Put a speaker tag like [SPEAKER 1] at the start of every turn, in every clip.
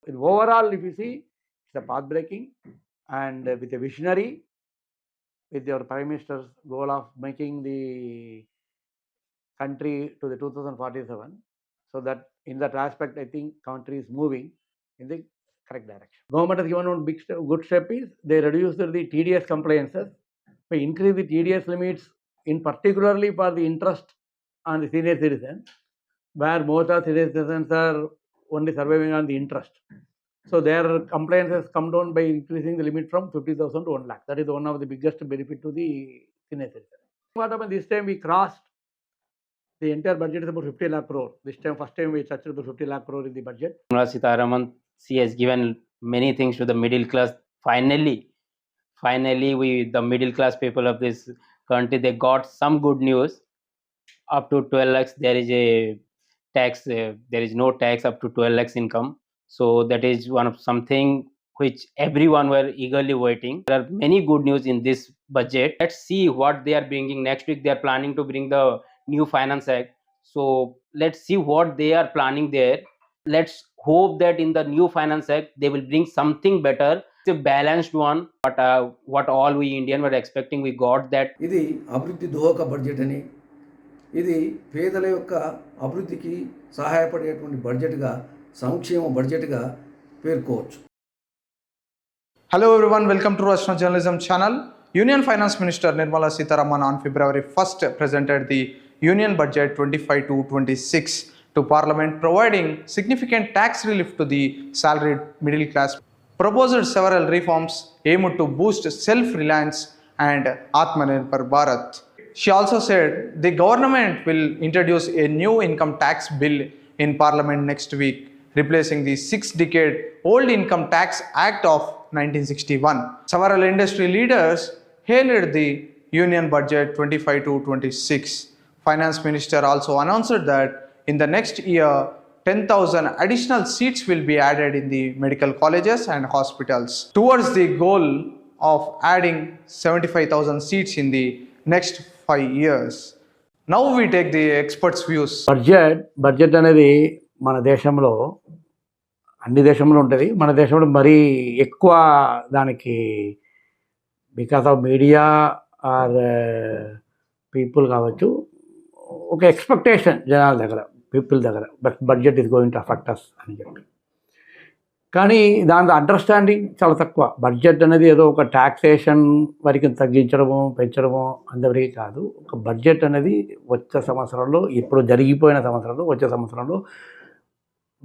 [SPEAKER 1] Overall, if you see, it's a path breaking and with a visionary, with your Prime Minister's goal of making the country to the 2047. So that in that aspect, I think country is moving in the correct direction. Government has given one good step is they reduced the TDS compliances by increase the TDS limits in particularly for the interest on the senior citizens, where most of senior citizens are only surviving on the interest. So their compliance has come down by increasing the limit from 50,000 to 1 lakh. That is one of the biggest benefit to the senior citizens. What happened this time? We crossed the entire budget is about 50 lakh crore. This time, first time we touched about 50 lakh crore in the budget.
[SPEAKER 2] She has given many things to the middle class. Finally, the middle class people of this country, they got some good news. Up to 12 lakhs, there is a tax. There is no tax up to 12 lakhs income. So that is one of something which everyone were eagerly waiting. There are many good news in this budget. Let's see what they are bringing next week. They are planning to bring the new finance act. So let's see what they are planning there. Let's hope that in the new finance act they will bring something better. It's a balanced one. But what all we Indian were expecting, we got that.
[SPEAKER 3] ఇది అభివృద్ధి దోహక budget అని, ఇది పేదల యొక్క అభివృద్ధికి సహాయపడేటువంటి బడ్జెట్గా, సంక్షేమ బడ్జెట్గా పేర్కోవచ్చు.
[SPEAKER 4] Hello everyone, welcome to Rashna Journalism channel. Union Finance Minister Nirmala Sitharaman on February 1st presented the Union Budget 25 to 26 to Parliament, providing significant tax relief to the salaried middle class. Proposed several reforms aimed to boost self-reliance and Atmanirbhar Bharat. She also said the government will introduce a new income tax bill in Parliament next week, replacing the 6-decade-old Income Tax Act of 1961. Several industry leaders hailed the Union Budget 25 to 26. Finance Minister also announced that in the next year, 10,000 additional seats will be added in the medical colleges and hospitals, towards the goal of adding 75,000 seats in the next 5 years. Now we take the experts' views.
[SPEAKER 1] Budget అనేది మన దేశంలో అన్ని దేశంలో ఉంటుంది. మన దేశంలో మరీ ఎక్కువ దానికి because of media or people కావచ్చు, ఒక ఎక్స్పెక్టేషన్ జనాల దగ్గర, పీపుల్ దగ్గర, budget is going to affect us అని చెప్పి. కానీ దాంతో అండర్స్టాండింగ్ చాలా తక్కువ. బడ్జెట్ అనేది ఏదో ఒక ట్యాక్సేషన్ వరకు తగ్గించడము, పెంచడము అందరికీ కాదు. ఒక బడ్జెట్ అనేది వచ్చే సంవత్సరంలో, ఇప్పుడు జరిగిపోయిన సంవత్సరంలో, వచ్చే సంవత్సరంలో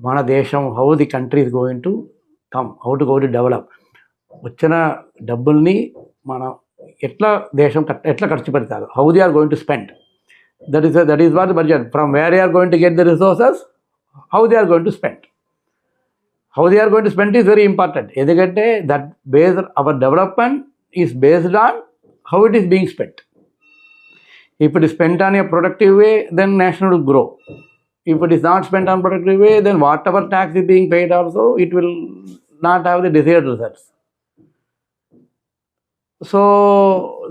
[SPEAKER 1] మన దేశం, how the country is going to come, how to go to develop, వచ్చిన డబ్బుల్ని మనం ఎట్లా ఖర్చు పెడతారు, how they are going to spend. That is what the budget, from where they are going to get the resources, how they are going to spend. How they are going to spend is very important. ఎందుకంటే that based our development is based on how it is being spent. If it is spent on a productive way, then nation will grow. If it is not spent on productive way, then whatever tax is being paid also, it will not have the desired results. So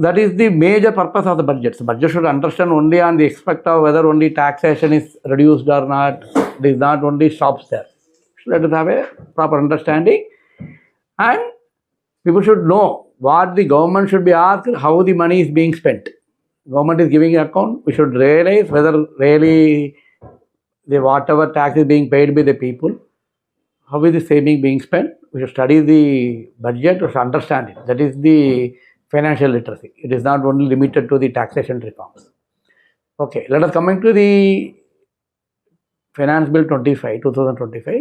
[SPEAKER 1] that is the major purpose of the budget. The budget should understand only on the aspect of whether only taxation is reduced or not. It is not only stops there. So let us have a proper understanding, and people should know what the government should be asked, how the money is being spent. Government is giving account. We should realize whether really the whatever tax is being paid by the people, how is the saving being spent. We should study the budget, we should understand it. That is the financial literacy. It is not only limited to the taxation reforms. Okay, let us coming to the Finance Bill 2025.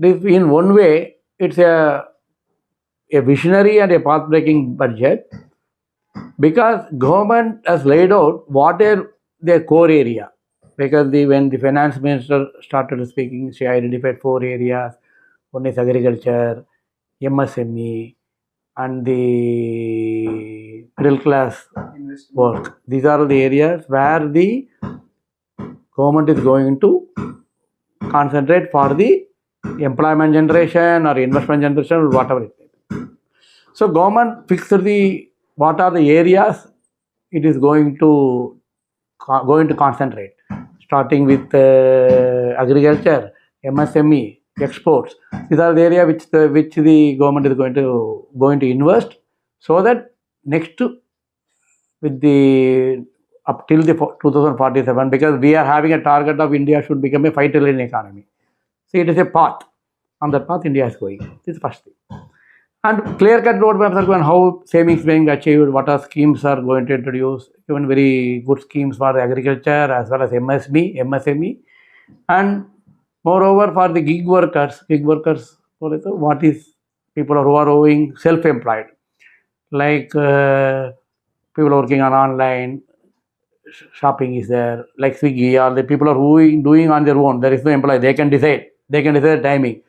[SPEAKER 1] This, in one way, it's a visionary and a path-breaking budget, because government has laid out what are their core area. Because when the finance minister started speaking, she identified 4 areas. One is agriculture, MSME, and the middle class work. These are the areas where the government is going to concentrate for the employment generation or investment generation or whatever it is. So government fixed what are the areas it is going to concentrate, starting with agriculture, MSME, exports. These are the area which the government is going to invest, so that next with the up till the 2047, because we are having a target of India should become a 5 trillion economy. See, it is a path. On that path, India is going. This is first thing. And clear-cut roadmaps are going, how savings being achieved, what are schemes are going to introduce, even very good schemes for agriculture as well as MSME. And moreover, for the gig workers, what is people who are owing self-employed, like people working on online shopping is there, like Swiggy, or the people are doing on their own. There is no employee. They can decide the timing.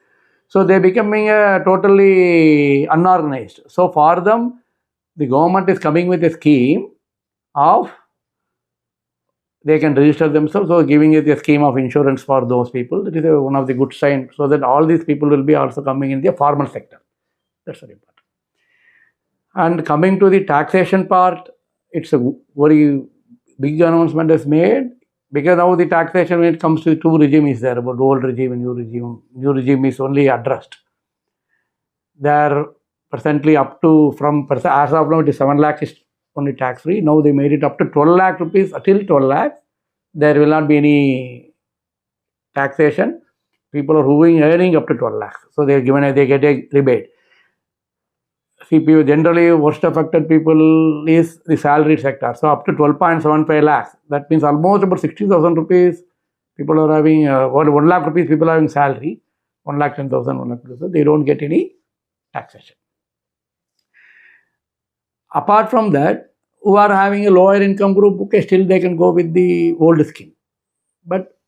[SPEAKER 1] So they're becoming totally unorganized. So for them, the government is coming with a scheme of they can register themselves, so giving it a scheme of insurance for those people. That is one of the good signs, so that all these people will be also coming in the formal sector. That's very important. And coming to the taxation part, it's a very big announcement is made, because now the taxation when it comes to the two regime is there, about old regime and new regime. New regime is only addressed. They are presently up to, from as of now it is 7 lakh is only tax free. Now they made it up to 12 lakh rupees. Till 12 lakh there will not be any taxation. People are earning up to 12 lakhs, so they get a rebate. CPO generally worst affected people is the salaried sector, so up to 12.75 lakhs. That means almost about 60,000 rupees people are having 1 lakh rupees people are having salary, 1 lakh 10,000, 1 lakh 20,000, they don't get any taxation. Apart from that, who are having a lower income group, okay, still they can go with the old scheme. But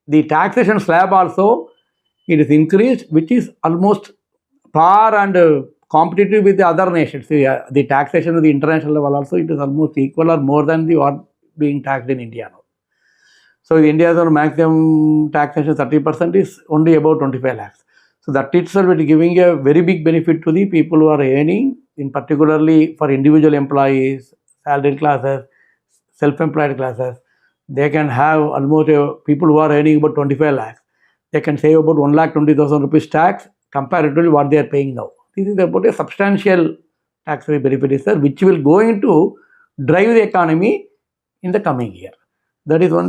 [SPEAKER 1] the taxation slab also, it is increased, which is almost par and competitive with the other nations. The taxation at the international level also, it is almost equal or more than the what being taxed in India now. So India's maximum taxation 30% is only about 25 lakhs. So that itself is giving a very big benefit to the people who are earning, in particularly for individual employees, salaried classes, self-employed classes. They can have almost people who are earning about 25 lakhs. They can save about 1 lakh 20,000 rupees tax comparatively what they are paying now. This is about a substantial tax-free benefit is there, which will going to drive the economy in the coming year. That is one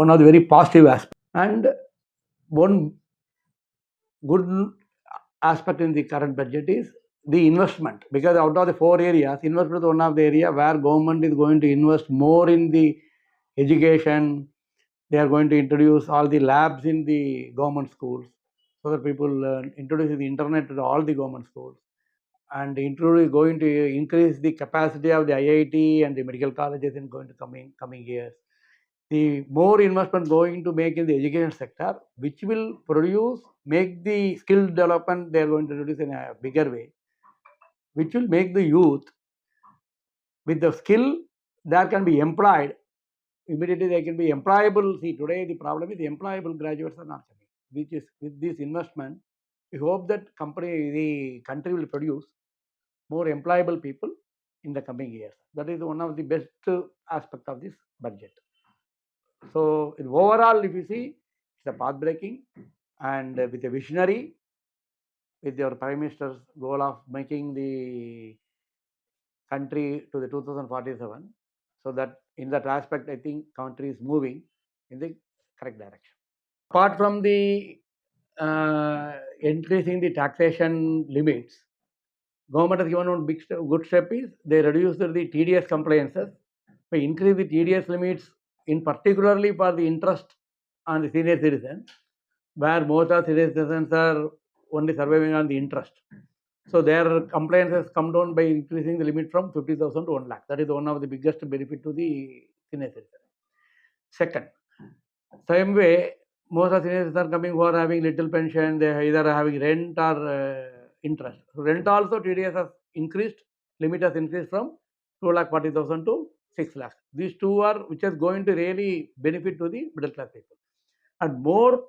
[SPEAKER 1] of the very positive aspects. And one good aspect in the current budget is the investment, because out of the 4 areas, investment is one of the area where government is going to invest more in the education. They are going to introduce all the labs in the government schools, so that people introduce the internet to all the government schools, and going to increase the capacity of the IIT and the medical colleges in going to coming years. The more investment going to make in the education sector, which will make the skill development they are going to introduce in a bigger way, which will make the youth with the skill that can be employed. Immediately they can be employable. See, today the problem is the employable graduates are not coming. Which is with this investment, we hope that the country will produce more employable people in the coming years. That is one of the best aspect of this budget. So overall, if you see, it's a path breaking, and with a visionary, with your Prime Minister's goal of making the country to the 2047. So that in that aspect, I think country is moving in the correct direction. Apart from the increasing the taxation limits, government has given one good step is they reduced the TDS compliances by increase the TDS limits, in particularly for the interest on the senior citizens, where most of senior citizens are only surviving on the interest. So their compliance has come down by increasing the limit from 50,000 to 1 lakh. That is one of the biggest benefit to the senior citizens. Second, same way, most of the seniors are coming who are having little pension, they are either having rent or interest. So rent also TDS has increased, limit has increased from 2,40,000 to 6 lakh. These two are which is going to really benefit to the middle class people. And more,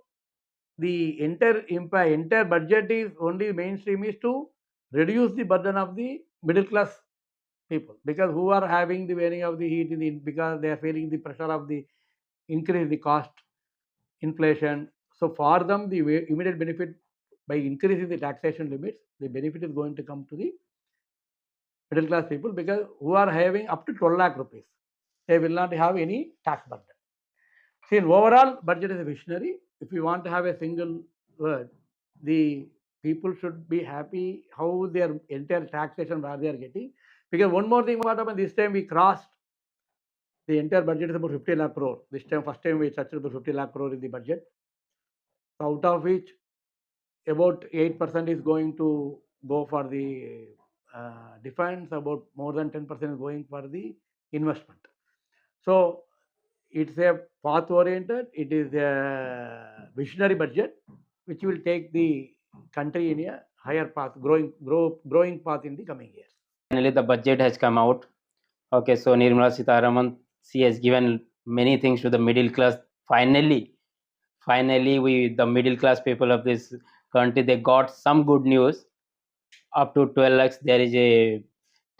[SPEAKER 1] the entire budget is only mainstream is to reduce the burden of the middle class people, because who are having the wearing of the heat because they are feeling the pressure of the increase the cost, inflation. So for them, the immediate benefit by increasing the taxation limits, the benefit is going to come to the middle class people, because who are having up to 12 lakh rupees, they will not have any tax burden. See, in overall budget is a visionary. If we want to have a single word, the people should be happy how their entire taxation where they are getting. Because one more thing, what happened this time, we crossed the entire budget is about 50 lakh crore. This time, first time we touched about 50 lakh crore in the budget. So out of which about 8% is going to go for the defense, about more than 10% is going for the investment. So it's a path oriented, it is a visionary budget which will take the country in a higher path, growing path in the coming years.
[SPEAKER 2] Finally, the budget has come out. Okay, so Nirmala Sitharaman, she has given many things to the middle class. Finally, we, the middle class people of this country, they got some good news. Up to 12 lakhs, there is a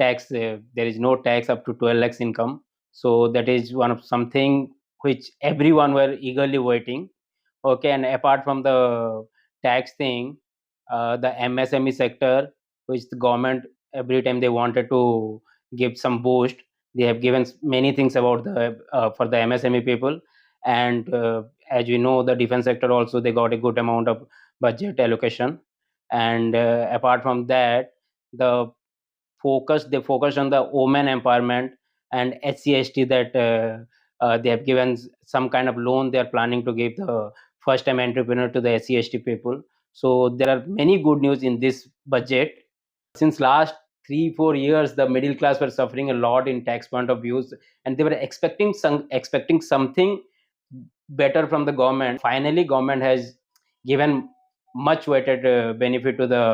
[SPEAKER 2] tax. There is no tax up to 12 lakhs income. So that is one of something which everyone were eagerly waiting. Okay, and apart from the tax thing, the MSME sector, which the government every time they wanted to give some boost, they have given many things about the for the MSME people. And as we know, the defense sector also, they got a good amount of budget allocation. And apart from that, they focused on the women empowerment and SC/ST, that they have given some kind of loan they are planning to give the first time entrepreneur to the SC/ST people. So there are many good news in this budget. Since last 3-4 years, the middle class were suffering a lot in tax point of views, and they were expecting something better from the government. Finally, government has given much weighted benefit to the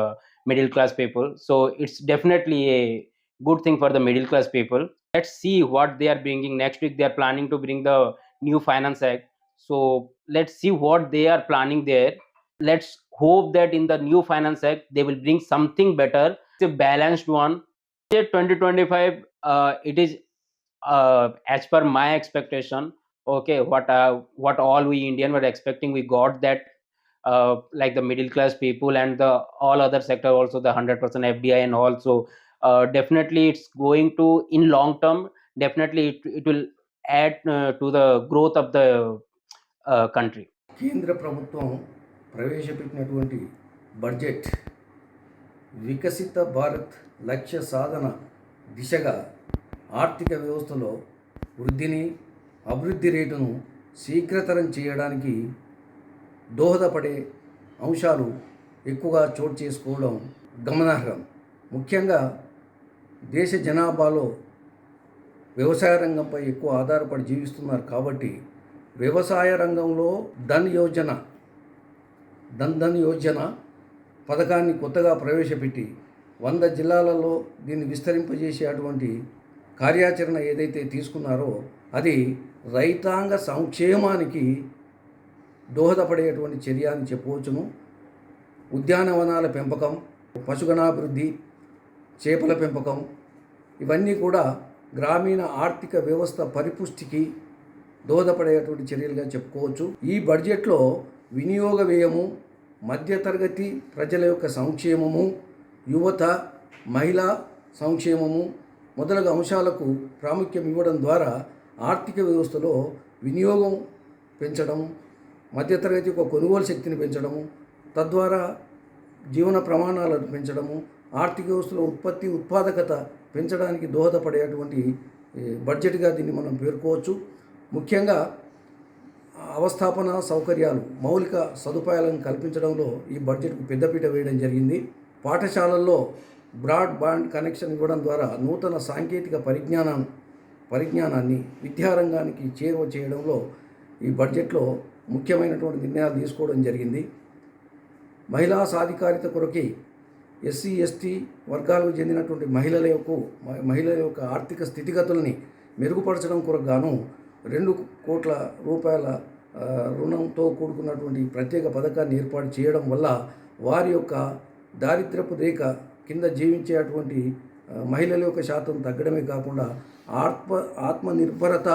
[SPEAKER 2] middle class people. So it's definitely a good thing for the middle class people. Let's see what they are bringing next week. They are planning to bring the new finance act. So let's see what they are planning there. Let's hope that in the new finance act they will bring something better. It's a balanced one. 2025, it is as per my expectation. Okay, what all we Indian were expecting, we got that. Like the middle class people and the all other sector also, the 100% FDI, and also definitely it's going to, in long term, definitely it will add to the growth of the country.
[SPEAKER 3] కేంద్ర ప్రభుత్వం ప్రవేశపెట్టినటువంటి budget వికసిత భారత్ లక్ష్య సాధన దిశగా ఆర్థిక వ్యవస్థలో వృద్ధిని, అభివృద్ధి రేటును శీఘ్రతరం చేయడానికి దోహదపడే అంశాలు ఎక్కువగా చోటు చేసుకోవడం గమనార్హం. ముఖ్యంగా దేశ జనాభాలో వ్యవసాయ రంగంపై ఎక్కువ ఆధారపడి జీవిస్తున్నారు కాబట్టి వ్యవసాయ రంగంలో ధన్ యోజన పథకాన్ని కొత్తగా ప్రవేశపెట్టి 100 జిల్లాలలో దీన్ని విస్తరింపజేసే అటువంటి కార్యాచరణ ఏదైతే తీసుకున్నారో అది రైతాంగ సంక్షేమానికి దోహదపడేటువంటి చర్య అని చెప్పవచ్చును. ఉద్యానవనాల పెంపకం, పశుగణాభివృద్ధి, చేపల పెంపకం, ఇవన్నీ కూడా గ్రామీణ ఆర్థిక వ్యవస్థ పరిపుష్టికి దోహదపడేటువంటి చర్యలుగా చెప్పుకోవచ్చు. ఈ బడ్జెట్లో వినియోగ వ్యయము, మధ్యతరగతి ప్రజల యొక్క సంక్షేమము, యువత, మహిళా సంక్షేమము మొదలగు అంశాలకు ప్రాముఖ్యం ఇవ్వడం ద్వారా ఆర్థిక వ్యవస్థలో వినియోగం పెంచడం, మధ్యతరగతి యొక్క కొనుగోలు శక్తిని పెంచడము, తద్వారా జీవన ప్రమాణాలను పెంచడము, ఆర్థిక వ్యవస్థలో ఉత్పాదకత పెంచడానికి దోహదపడేటువంటి బడ్జెట్గా దీన్ని మనం పేర్కోవచ్చు. ముఖ్యంగా అవస్థాపన సౌకర్యాలు, మౌలిక సదుపాయాలను కల్పించడంలో ఈ బడ్జెట్కు పెద్దపీట వేయడం జరిగింది. పాఠశాలల్లో బ్రాడ్బ్యాండ్ కనెక్షన్ ఇవ్వడం ద్వారా నూతన సాంకేతిక పరిజ్ఞానాన్ని విద్యారంగానికి చేరువ చేయడంలో ఈ బడ్జెట్లో ముఖ్యమైనటువంటి నిర్ణయాలు తీసుకోవడం జరిగింది. మహిళా సాధికారిత కొరకి SC/ST వర్గాలకు చెందినటువంటి మహిళల యొక్క ఆర్థిక స్థితిగతుల్ని మెరుగుపరచడం కొరకు గాను 2 కోట్ల రూపాయల రుణంతో కూడుకున్నటువంటి ప్రత్యేక పథకాన్ని ఏర్పాటు చేయడం వల్ల వారి యొక్క దారిద్ర్యపు రేఖ కింద జీవించేటువంటి మహిళల యొక్క శాతం తగ్గడమే కాకుండా ఆత్మనిర్భరత,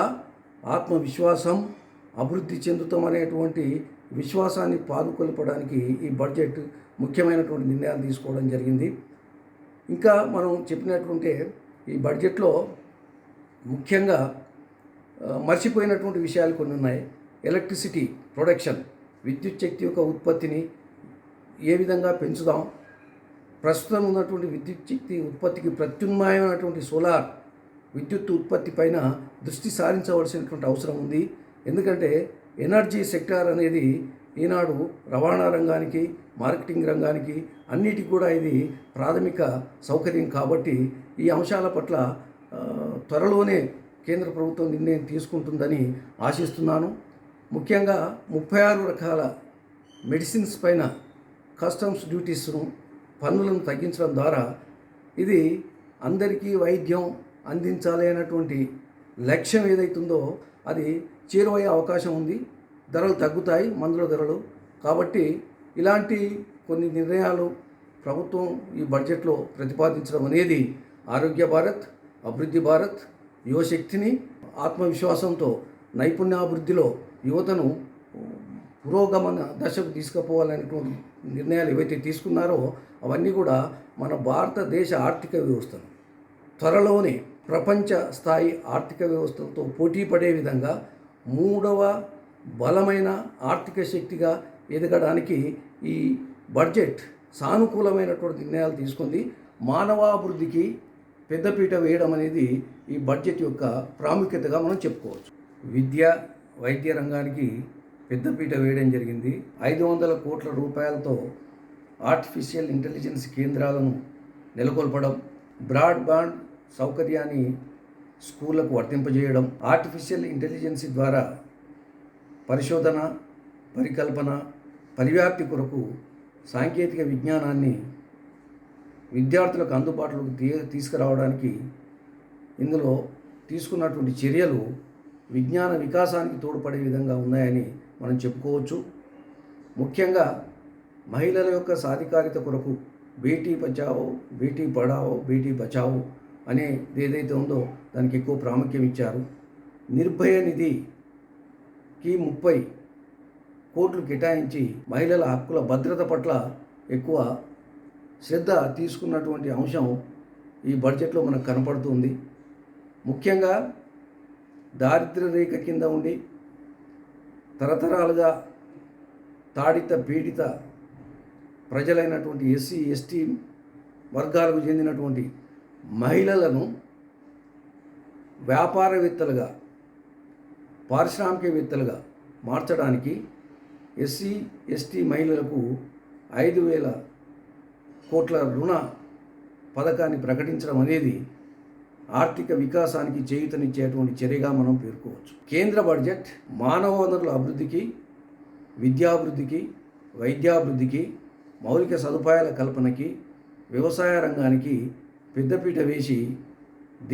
[SPEAKER 3] ఆత్మవిశ్వాసం, అభివృద్ధి చెందుతాం అనేటువంటి విశ్వాసాన్ని పాదుకొల్పడానికి ఈ బడ్జెట్ ముఖ్యమైనటువంటి నిర్ణయాలు తీసుకోవడం జరిగింది. ఇంకా మనం చెప్పినట్టుంటే ఈ బడ్జెట్లో ముఖ్యంగా మర్చిపోయినటువంటి విషయాలు కొన్ని ఉన్నాయి. ఎలక్ట్రిసిటీ ప్రొడక్షన్, విద్యుత్ శక్తి యొక్క ఉత్పత్తిని ఏ విధంగా పెంచుదాం, ప్రస్తుతం ఉన్నటువంటి విద్యుత్ శక్తి ఉత్పత్తికి ప్రత్యామ్నాయమైనటువంటి సోలార్ విద్యుత్ ఉత్పత్తి పైన దృష్టి సారించవలసినటువంటి అవసరం ఉంది. ఎందుకంటే ఎనర్జీ సెక్టార్ అనేది ఈనాడు రవాణా రంగానికి, మార్కెటింగ్ రంగానికి అన్నిటికీ కూడా ఇది ప్రాథమిక సౌకర్యం. కాబట్టి ఈ అంశాల పట్ల త్వరలోనే కేంద్ర ప్రభుత్వం నిర్ణయం తీసుకుంటుందని ఆశిస్తున్నాను. ముఖ్యంగా 36 రకాల మెడిసిన్స్ పైన కస్టమ్స్ డ్యూటీస్ను, పన్నులను తగ్గించడం ద్వారా ఇది అందరికీ వైద్యం అందించాలి అనేటువంటి లక్ష్యం ఏదైతుందో అది చేరువయ్యే అవకాశం ఉంది. ధరలు తగ్గుతాయి, మందుల ధరలు. కాబట్టి ఇలాంటి కొన్ని నిర్ణయాలు ప్రభుత్వం ఈ బడ్జెట్లో ప్రతిపాదించడం అనేది ఆరోగ్య భారత్, అభివృద్ధి భారత్, యువశక్తిని ఆత్మవిశ్వాసంతో నైపుణ్యాభివృద్ధిలో యువతను పురోగమన దశకు తీసుకుపోవాలనేటువంటి నిర్ణయాలు ఏవైతే తీసుకున్నారో అవన్నీ కూడా మన భారతదేశ ఆర్థిక వ్యవస్థను త్వరలోనే ప్రపంచ స్థాయి ఆర్థిక వ్యవస్థలతో పోటీ పడే విధంగా 3వ బలమైన ఆర్థిక శక్తిగా ఎదగడానికి ఈ బడ్జెట్ సానుకూలమైనటువంటి నిర్ణయాలు తీసుకుంది. మానవాభివృద్ధికి పెద్దపీట వేయడం అనేది ఈ బడ్జెట్ యొక్క ప్రాముఖ్యతగా మనం చెప్పుకోవచ్చు. విద్య, వైద్య రంగానికి పెద్దపీట వేయడం జరిగింది. 500 కోట్ల రూపాయలతో ఆర్టిఫిషియల్ ఇంటెలిజెన్స్ కేంద్రాలను నెలకొల్పడం, బ్రాడ్బ్యాండ్ సౌకర్యాన్ని స్కూళ్లకు వర్తింపజేయడం, ఆర్టిఫిషియల్ ఇంటెలిజెన్స్ ద్వారా పరిశోధన, పరికల్పన, పరివ్యాప్తి కొరకు సాంకేతిక విజ్ఞానాన్ని విద్యార్థులకు అందుబాటులోకి తీసుకురావడానికి ఇందులో తీసుకున్నటువంటి చర్యలు విజ్ఞాన వికాసానికి తోడ్పడే విధంగా ఉన్నాయని మనం చెప్పుకోవచ్చు. ముఖ్యంగా మహిళల యొక్క సాధికారిత కొరకు బేటీ బచావో, బేటీ పడావో, బేటీ బచావో అనేది ఏదైతే ఉందో దానికి ఎక్కువ ప్రాముఖ్యం ఇచ్చారు. నిర్భయ నిధికి 30 కోట్లు కేటాయించి మహిళల హక్కుల భద్రత పట్ల ఎక్కువ శ్రద్ధ తీసుకున్నటువంటి అంశం ఈ బడ్జెట్లో మనకు కనపడుతుంది. ముఖ్యంగా దారిద్ర్య రేఖ కింద ఉండి తరతరాలుగా తాడిత పీడిత ప్రజలైనటువంటి ఎస్సీ, ఎస్టీ వర్గాలకు చెందినటువంటి మహిళలను వ్యాపారవేత్తలుగా, పారిశ్రామికవేత్తలుగా మార్చడానికి ఎస్సీ, ఎస్టీ మహిళలకు 5,000 కోట్ల రుణ పథకాన్ని ప్రకటించడం అనేది ఆర్థిక వికాసానికి చేయూతనిచ్చేటువంటి చర్యగా మనం పేర్కోవచ్చు. కేంద్ర బడ్జెట్ మానవ వనరుల అభివృద్ధికి, విద్యాభివృద్ధికి, వైద్యాభివృద్ధికి, మౌలిక సదుపాయాల కల్పనకి, వ్యవసాయ రంగానికి పెద్దపీట వేసి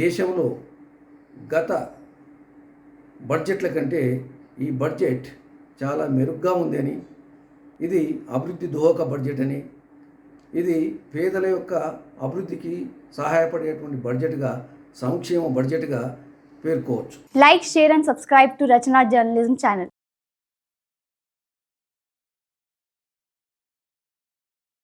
[SPEAKER 3] దేశంలో గత బడ్జెట్ల కంటే ఈ బడ్జెట్ చాలా మెరుగ్గా ఉందని, ఇది అభివృద్ధి దోహక బడ్జెట్ అని, ఇది పేదల యొక్క అభివృద్ధికి సహాయపడేటువంటి బడ్జెట్గా, సంక్షేమ బడ్జెట్గా పేర్కోవచ్చు.
[SPEAKER 5] Like, share and subscribe to Rachana Journalism channel.